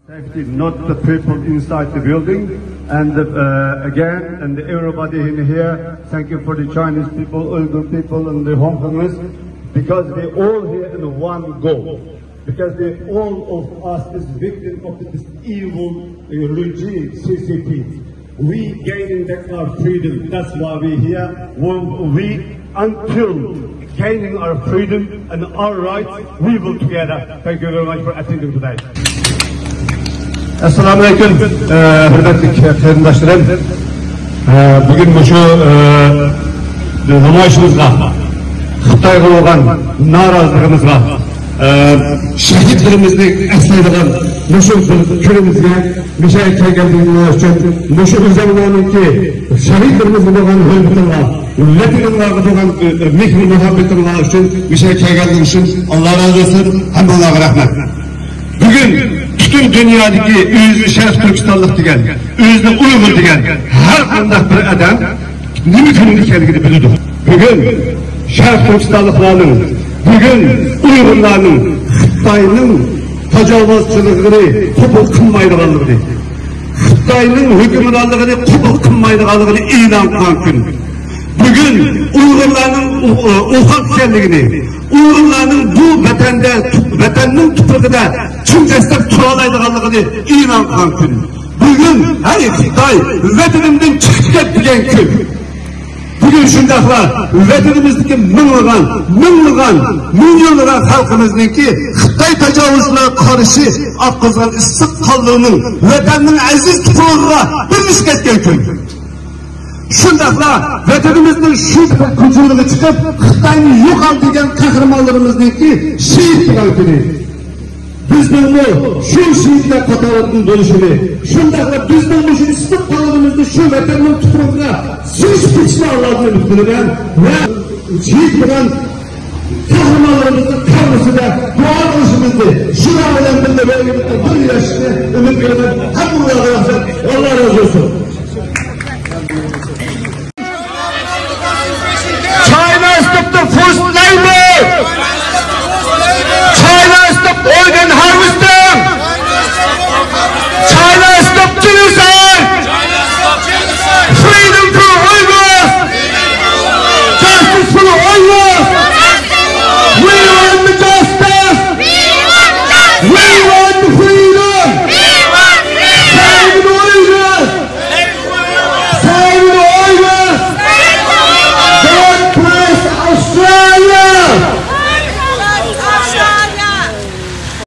Safety, not the people inside the building. And again, and everybody in here, thank you for the Chinese people, Uyghur people, and the Hong Kongers, because they all here in one goal. Because all of us is victim of this evil regime, CCP. We gaining back our freedom. That's why we here. We until gaining our freedom and our rights, we will together. Thank you very much for attending today. Assalamu alaikum, hürmetli qarindoshlarım. Bugün şu namoyishimizga, Xitoyga bo'lgan norozligimizga, shahidlarimizni eslaydigan shu kunimizga mishay kelganligimiz uchun shu o'zimizninki shahidlarimizga bo'lgan hurmatimga, vatanimizga bo'lgan mehr muhabbatimga uchun mishay kelganligimiz uchun Alloh razı olsun, hammalarga rahmat. Bugün bütün dünyadaki özü Şərq Türkistanlıq degan, özü Uyghur degan her qanday bir adam nima uchun ekanligini biladi. Bugün Şərq Türkistanlıqlarning, bugün Uyg'urlarning Xitoyning tajovuzchiligini qabul qilmaydiganligini, Xitoyning hukmronligini qabul qilmaydiganligini e'lon qilgan kun. Bugün Uyg'urlarning uxak ekanligini, Uyg'urlarning bu vatanning tuprog'ida chunjastab tura oladiganligini e'lon qilgan kun. Bugün hay Xitoy vatanimdan chiqib ketgan kun. Bugün shundaqlar vatanimizdagi minglab xalqimizningki Xitoy tajovuzlariga qarshi oqqizgan issiq qonlining vatanning aziz tuprog'iga birlashib ketgan kun. Shundaqlar vatanimizning shu kuchligiga chiqib Xitoyni yo'qol degan qahramonlarimizningki shehid bo'lgan kuni. Bizning shu shehidlar qatoridan bo'lishini, shundaqla bizning shu issiq qonimizni shu vatanning tuprog'iga sirishtirishni Allohdan bilgan va shehid bo'lgan qahramonlarimizni qabrida duo qilishimizni shu bilan birga bir yashni umid qilaman.